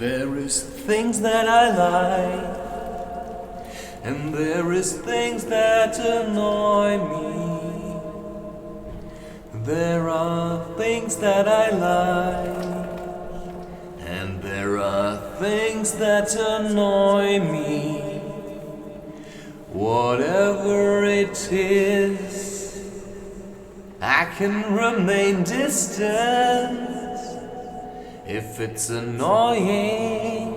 There is things that I like, and there is things that annoy me. There are things that I like, and there are things that annoy me. Whatever it is, I can remain distant. If it's annoying,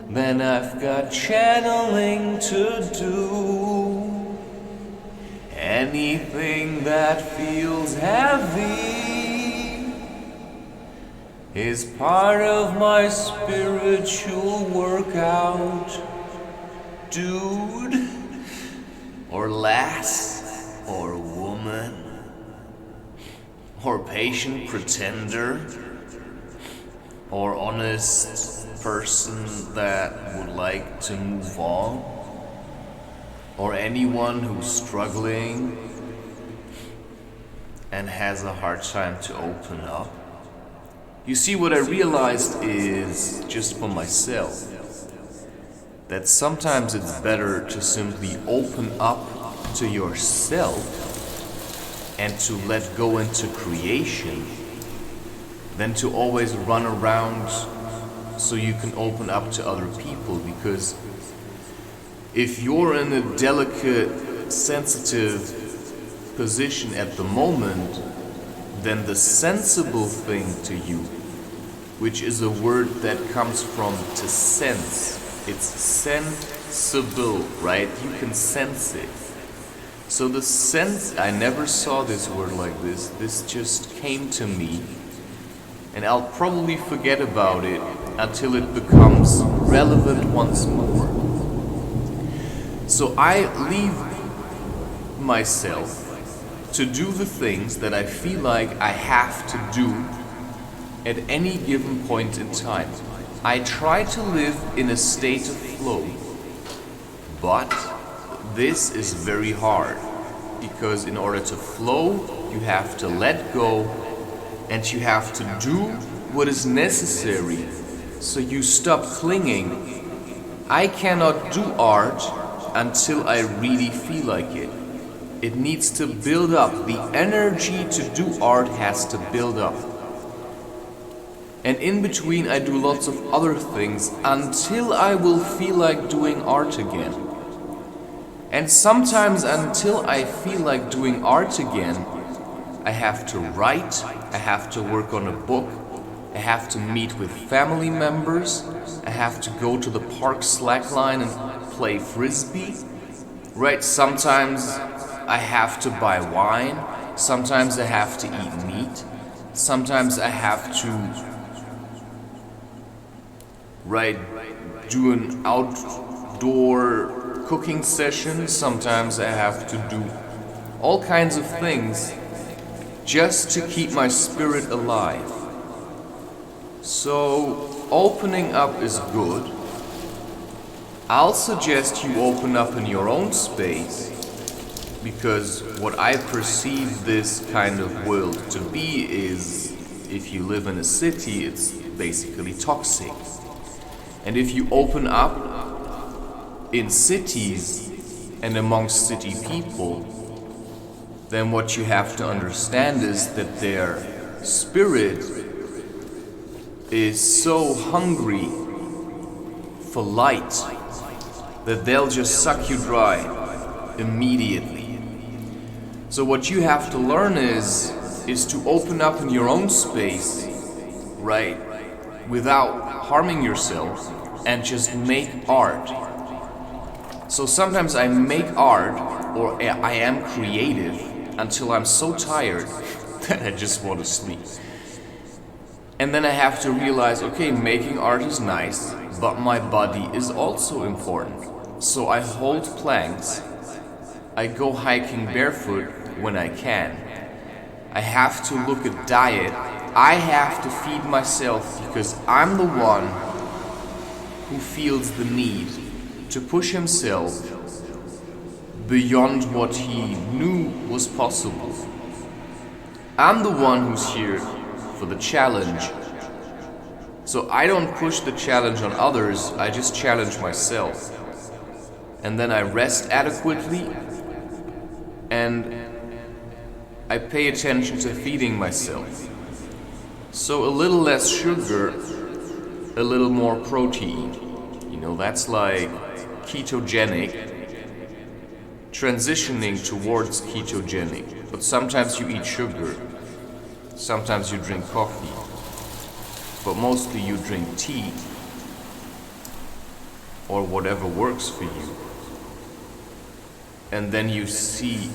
then I've got channeling to do. Anything that feels heavy is part of my spiritual workout, dude, or lass, or woman, or patient pretender, or honest person that would like to move on, or anyone who's struggling and has a hard time to open up. You see, what I realized is, just for myself, that sometimes it's better to simply open up to yourself and to let go into creation than to always run around so you can open up to other people. Because if you're in a delicate, sensitive position at the moment, then the sensible thing to you, which is a word that comes from to sense, it's sensible, right? You can sense it. So the sense, I never saw this word like this. This just came to me. And I'll probably forget about it until it becomes relevant once more. So I leave myself to do the things that I feel like I have to do at any given point in time. I try to live in a state of flow, but this is very hard, because in order to flow, you have to let go and you have to do what is necessary, so you stop clinging. I cannot do art until I really feel like it. It needs to build up. The energy to do art has to build up. And in between I do lots of other things until I will feel like doing art again. And sometimes until I feel like doing art again, I have to write, I have to work on a book, I have to meet with family members, I have to go to the park slackline and play frisbee, right? Sometimes I have to buy wine, sometimes I have to eat meat, sometimes I have to, right, do an outdoor cooking session, sometimes I have to do all kinds of things just to keep my spirit alive. So opening up is good. I'll suggest you open up in your own space, because what I perceive this kind of world to be is, if you live in a city, it's basically toxic. And if you open up in cities and amongst city people, then what you have to understand is that their spirit is so hungry for light that they'll just suck you dry immediately. So what you have to learn is to open up in your own space, right, without harming yourself, and just make art. So sometimes I make art, or I am creative, until I'm so tired that I just want to sleep. And then I have to realize, okay, making art is nice, but my body is also important. So I hold planks, I go hiking barefoot when I can. I have to look at diet, I have to feed myself, because I'm the one who feels the need to push himself beyond what he knew was possible. I'm the one who's here for the challenge. So I don't push the challenge on others, I just challenge myself. And then I rest adequately, and I pay attention to feeding myself. So a little less sugar, a little more protein. That's like ketogenic, transitioning towards ketogenic. But sometimes you eat sugar, sometimes you drink coffee, but mostly you drink tea or whatever works for you. And then you see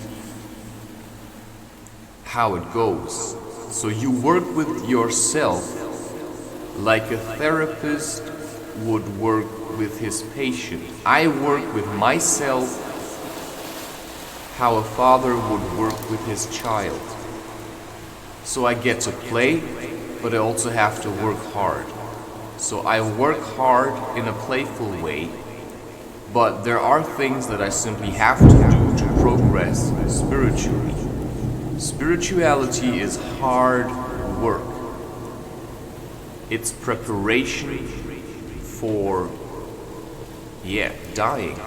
how it goes. So you work with yourself like a therapist would work with his patient. I work with myself how a father would work with his child. So I get to play, but I also have to work hard. So I work hard in a playful way, but there are things that I simply have to do to progress spiritually. Spirituality is hard work. It's preparation for, dying.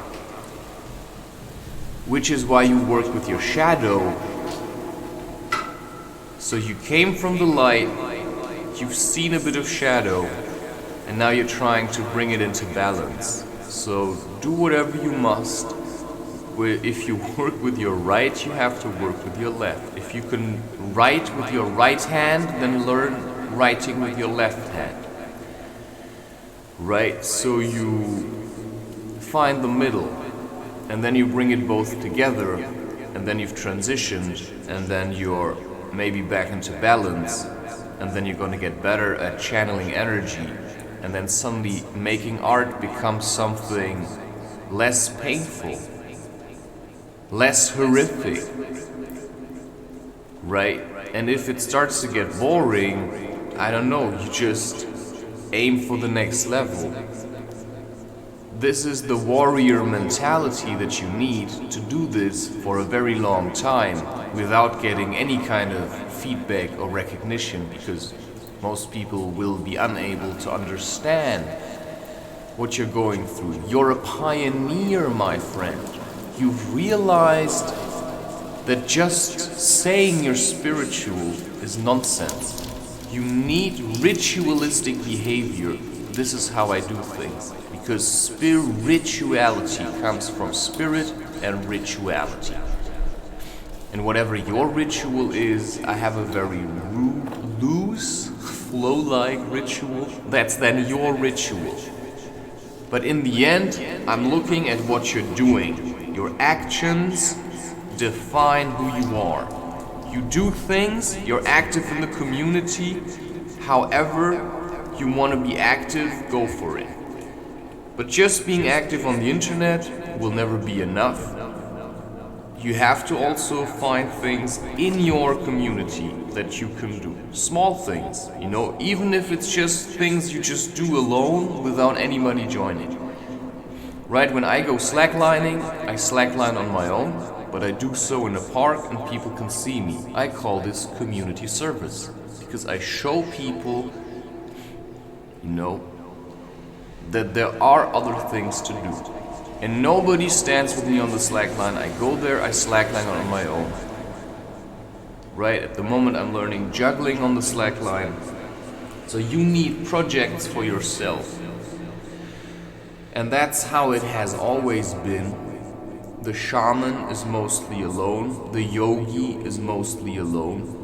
Which is why you work with your shadow. So you came from the light, you've seen a bit of shadow, and now you're trying to bring it into balance. So do whatever you must. If you work with your right, you have to work with your left. If you can write with your right hand, then learn writing with your left hand. Right? So you find the middle, and then you bring it both together, and then you've transitioned, and then you're maybe back into balance, and then you're gonna get better at channeling energy, and then suddenly making art becomes something less painful, less horrific, right? And if it starts to get boring, I don't know, you just aim for the next level. This is the warrior mentality that you need to do this for a very long time without getting any kind of feedback or recognition, because most people will be unable to understand what you're going through. You're a pioneer, my friend. You've realized that just saying you're spiritual is nonsense. You need ritualistic behavior. This is how I do things. Because spirituality comes from spirit and rituality. And whatever your ritual is, I have a very loose, flow-like ritual. That's then your ritual. But in the end, I'm looking at what you're doing. Your actions define who you are. You do things, you're active in the community. However you want to be active, go for it. But just being active on the internet will never be enough. You have to also find things in your community that you can do. Small things, even if it's just things you just do alone without anybody joining. Right, when I go slacklining, I slackline on my own, but I do so in a park and people can see me. I call this community service, because I show people, that there are other things to do. And nobody stands with me on the slackline. I go there, I slackline on my own. Right, at the moment I'm learning juggling on the slackline. So you need projects for yourself. And that's how it has always been. The shaman is mostly alone. The yogi is mostly alone.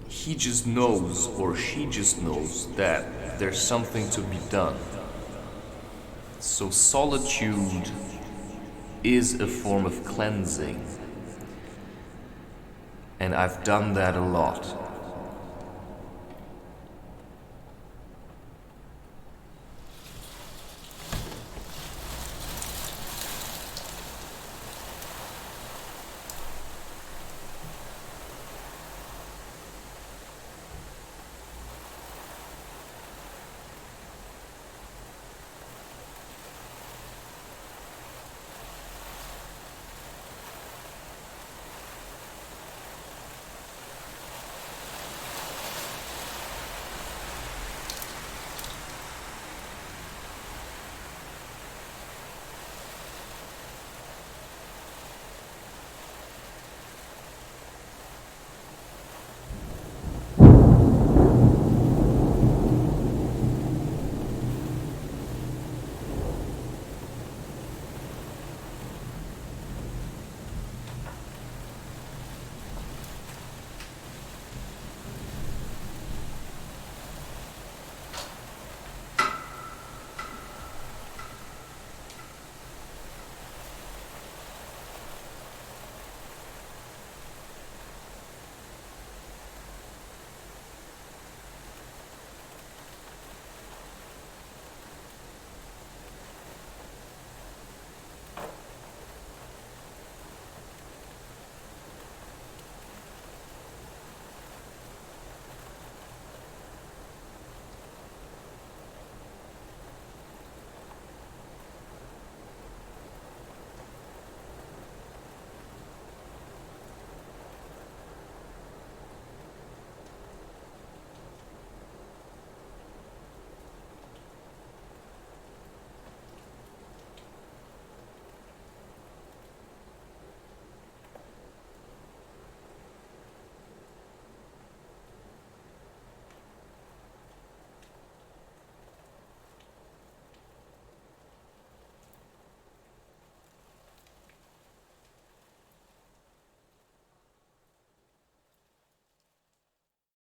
He just knows, or she just knows, that there's something to be done. So solitude is a form of cleansing. And I've done that a lot.